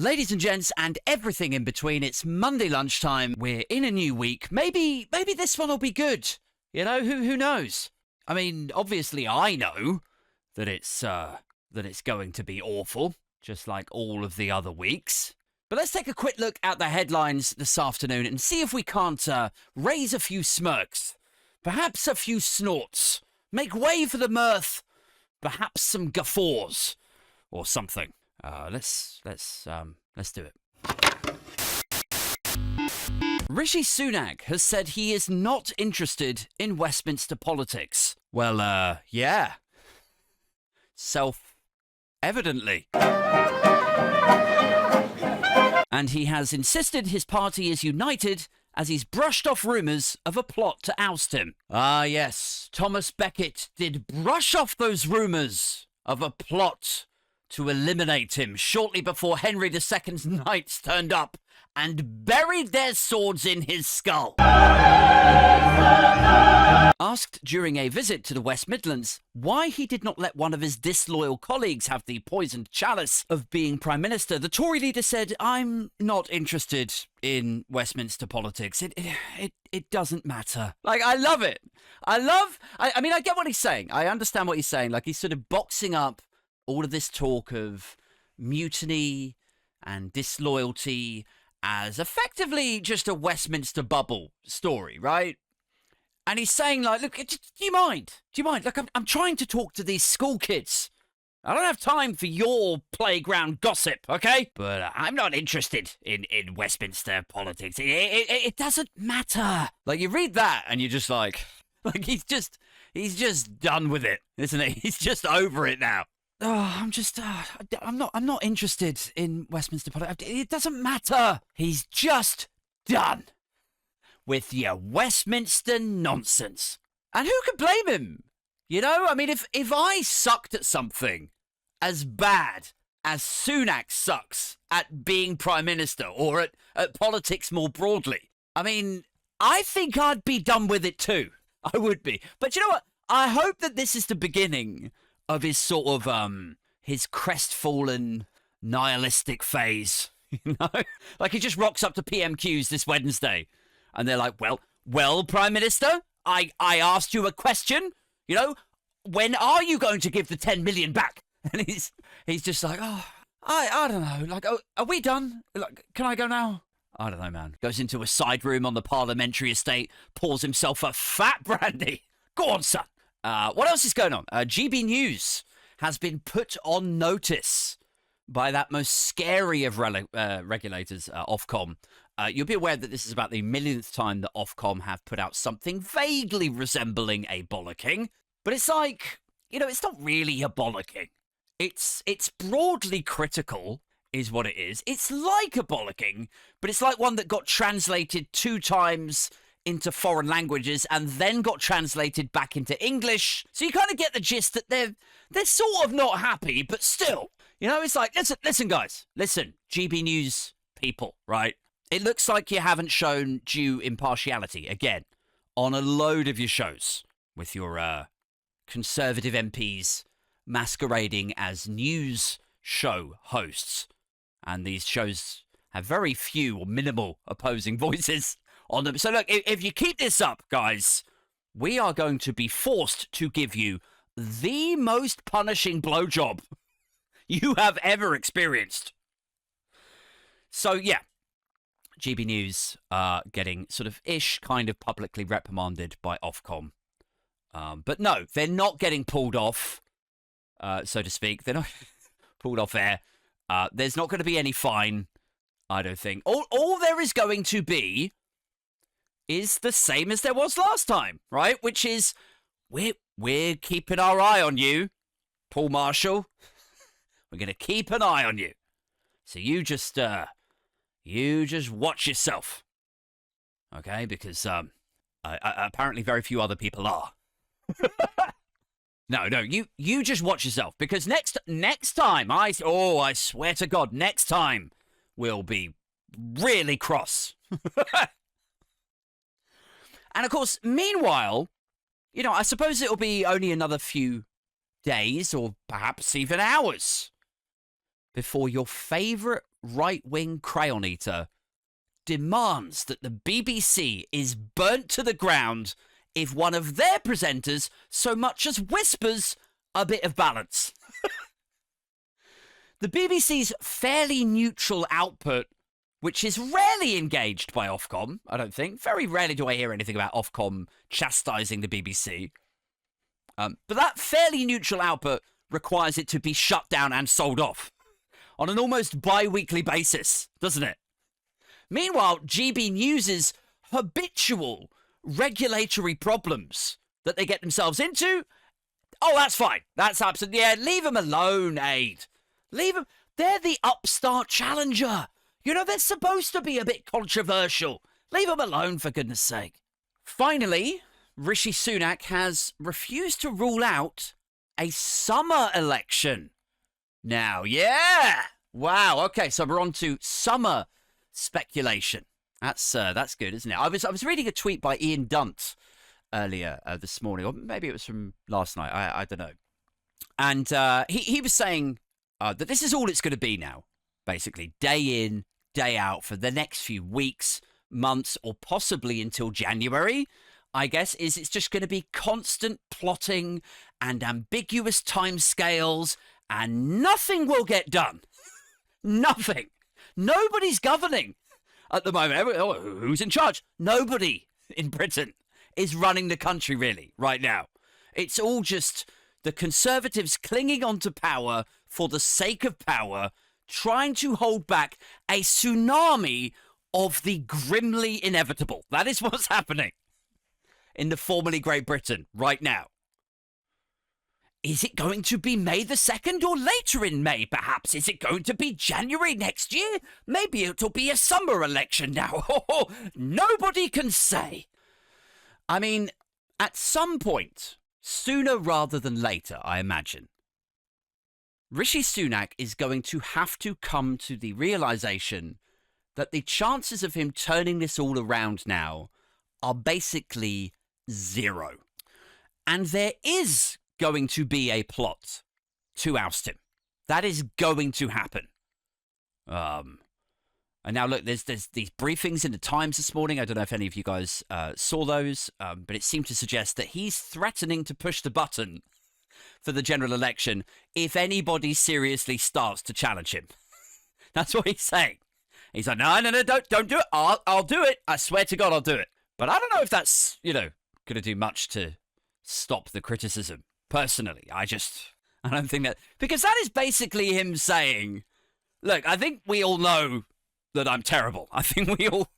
Ladies and gents, and everything in between, it's Monday lunchtime. We're in a new week. Maybe this one will be good. You know, who knows? I mean, obviously I know that it's going to be awful, just like all of the other weeks. But let's take a quick look at the headlines this afternoon and see if we can't raise a few smirks, perhaps a few snorts, make way for the mirth, perhaps some guffaws or something. Let's do it. Rishi Sunak has said he is not interested in Westminster politics. Well, yeah. Self-evidently. And he has insisted his party is united as he's brushed off rumours of a plot to oust him. Ah, yes, Thomas Becket did brush off those rumours of a plot to eliminate him shortly before Henry II's knights turned up and buried their swords in his skull. Asked during a visit to the West Midlands why he did not let one of his disloyal colleagues have the poisoned chalice of being Prime Minister, the Tory leader said, "I'm not interested in Westminster politics. It doesn't matter." Like, I love it. I mean, I get what he's saying. I understand what he's saying. Like, he's sort of boxing up all of this talk of mutiny and disloyalty as effectively just a Westminster bubble story, right? And he's saying, like, look, do you mind? Look, I'm trying to talk to these school kids. I don't have time for your playground gossip, okay? But I'm not interested in Westminster politics. It doesn't matter. Like, you read that and you're just like he's just done with it, isn't he? He's just over it now. Oh, I'm not interested in Westminster politics. It doesn't matter. He's just done with your Westminster nonsense. And who could blame him? You know, I mean, if I sucked at something as bad as Sunak sucks at being Prime Minister or at politics more broadly, I mean, I think I'd be done with it too. I would be. But you know what? I hope that this is the beginning of his sort of, his crestfallen, nihilistic phase, you know? Like, he just rocks up to PMQs this Wednesday, and they're like, well, Prime Minister, I asked you a question, you know? When are you going to give the 10 million back? And he's just like, oh, I don't know, like, oh, are we done? Like, can I go now? I don't know, man. Goes into a side room on the parliamentary estate, pours himself a fat brandy. Go on, son. What else is going on? GB News has been put on notice by that most scary of regulators, Ofcom. You'll be aware that this is about the millionth time that Ofcom have put out something vaguely resembling a bollocking. But it's like, you know, it's not really a bollocking. It's broadly critical, is what it is. It's like a bollocking, but it's like one that got translated 2 times into foreign languages and then got translated back into English. So you kind of get the gist that they're sort of not happy, but still, you know, it's like, listen, guys, listen, GB News people, right? It looks like you haven't shown due impartiality again on a load of your shows with your Conservative MPs masquerading as news show hosts. And these shows have very few or minimal opposing voices on them. So look, if you keep this up, guys, we are going to be forced to give you the most punishing blowjob you have ever experienced. So yeah, GB News getting sort of kind of publicly reprimanded by Ofcom. But no, they're not getting pulled off, so to speak. They're not pulled off air. There's not going to be any fine, I don't think. All there is going to be is the same as there was last time, right? Which is, we're keeping our eye on you, Paul Marshall. We're going to keep an eye on you. So you just watch yourself, okay? Because apparently very few other people are. No, you just watch yourself, because next time, I swear to God, next time we'll be really cross. And of course, meanwhile, you know, I suppose it'll be only another few days or perhaps even hours before your favourite right-wing crayon eater demands that the BBC is burnt to the ground if one of their presenters so much as whispers a bit of balance. The BBC's fairly neutral output, which is rarely engaged by Ofcom, I don't think. Very rarely do I hear anything about Ofcom chastising the BBC. But that fairly neutral output requires it to be shut down and sold off on an almost bi-weekly basis, doesn't it? Meanwhile, GB News' habitual regulatory problems that they get themselves into, oh, that's fine. That's absolutely, yeah, leave them alone, Aid. Leave them. They're the upstart challenger. You know, they're supposed to be a bit controversial. Leave them alone, for goodness sake. Finally, Rishi Sunak has refused to rule out a summer election. Now, yeah. Wow. Okay, so we're on to summer speculation. That's good, isn't it? I was reading a tweet by Ian Dunt earlier this morning, or maybe it was from last night. I don't know. And he was saying that this is all it's going to be now, basically, day in, day out for the next few weeks, months, or possibly until January, I guess, is it's just going to be constant plotting and ambiguous timescales, and nothing will get done. Nothing. Nobody's governing at the moment. Who's in charge? Nobody in Britain is running the country, really, right now. It's all just the Conservatives clinging on to power for the sake of power, trying to hold back a tsunami of the grimly inevitable. That is what's happening in the formerly Great Britain right now. Is it going to be May the 2nd or later in May, perhaps? Is it going to be January next year? Maybe it'll be a summer election now. Nobody can say. I mean, at some point, sooner rather than later, I imagine, Rishi Sunak is going to have to come to the realization that the chances of him turning this all around now are basically zero. And there is going to be a plot to oust him. That is going to happen. And now look, there's these briefings in the Times this morning. I don't know if any of you guys saw those, but it seemed to suggest that he's threatening to push the button for the general election if anybody seriously starts to challenge him. That's what he's saying. He's like, no, don't do it. I'll do it. I swear to God, I'll do it. But I don't know if that's, going to do much to stop the criticism. Personally, I don't think that, because that is basically him saying, look, I think we all know that I'm terrible. I think we all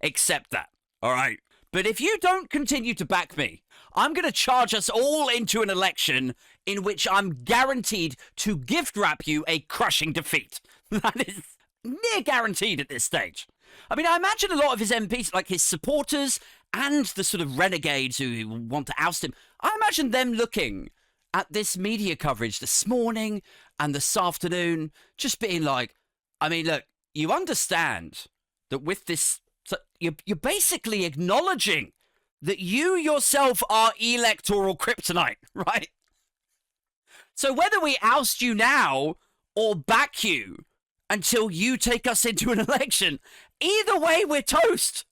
accept that. All right. But if you don't continue to back me, I'm going to charge us all into an election in which I'm guaranteed to gift wrap you a crushing defeat. That is near guaranteed at this stage. I mean, I imagine a lot of his MPs, like his supporters and the sort of renegades who want to oust him, I imagine them looking at this media coverage this morning and this afternoon, just being like, I mean, look, you understand that with this, you're basically acknowledging that you yourself are electoral kryptonite, right? So whether we oust you now or back you until you take us into an election, either way, we're toast.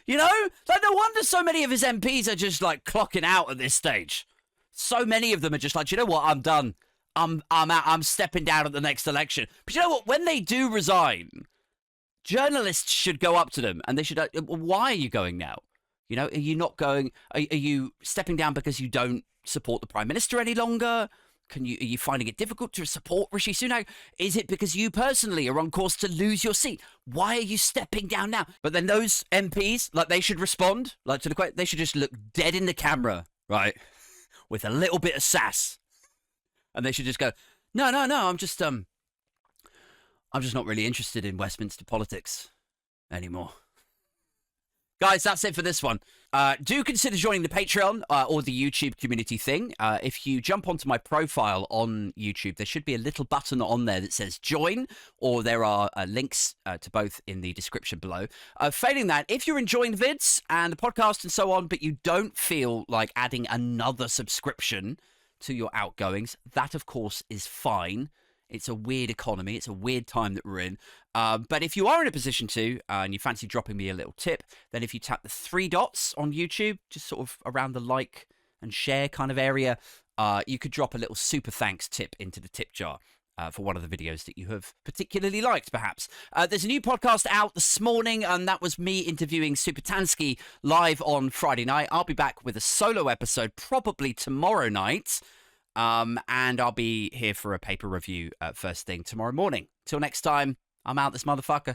Like, no wonder so many of his MPs are just like clocking out at this stage. So many of them are just like, you know what, I'm done. I'm out. I'm stepping down at the next election. But you know what? When they do resign, journalists should go up to them and they should, why are you going now? Are you not going? Are you stepping down because you don't support the Prime Minister any longer? Are you finding it difficult to support Rishi Sunak? Is it because you personally are on course to lose your seat? Why are you stepping down now? But then those MPs, like, they should respond, like, to the question. They should just look dead in the camera, right, with a little bit of sass, and they should just go, no, I'm just not really interested in Westminster politics anymore. Guys, that's it for this one. Do consider joining the Patreon or the YouTube community thing. If you jump onto my profile on YouTube, there should be a little button on there that says join, or there are links to both in the description below. Failing that, if you're enjoying the vids and the podcast and so on, but you don't feel like adding another subscription to your outgoings, that, of course, is fine. It's a weird economy. It's a weird time that we're in. But if you are in a position to, and you fancy dropping me a little tip, then if you tap the 3 dots on YouTube, just sort of around the like and share kind of area, you could drop a little super thanks tip into the tip jar. For one of the videos that you have particularly liked, perhaps. There's a new podcast out this morning, and that was me interviewing Supertansky live on Friday night. I'll be back with a solo episode probably tomorrow night, and I'll be here for a paper review first thing tomorrow morning. Till next time, I'm out this motherfucker.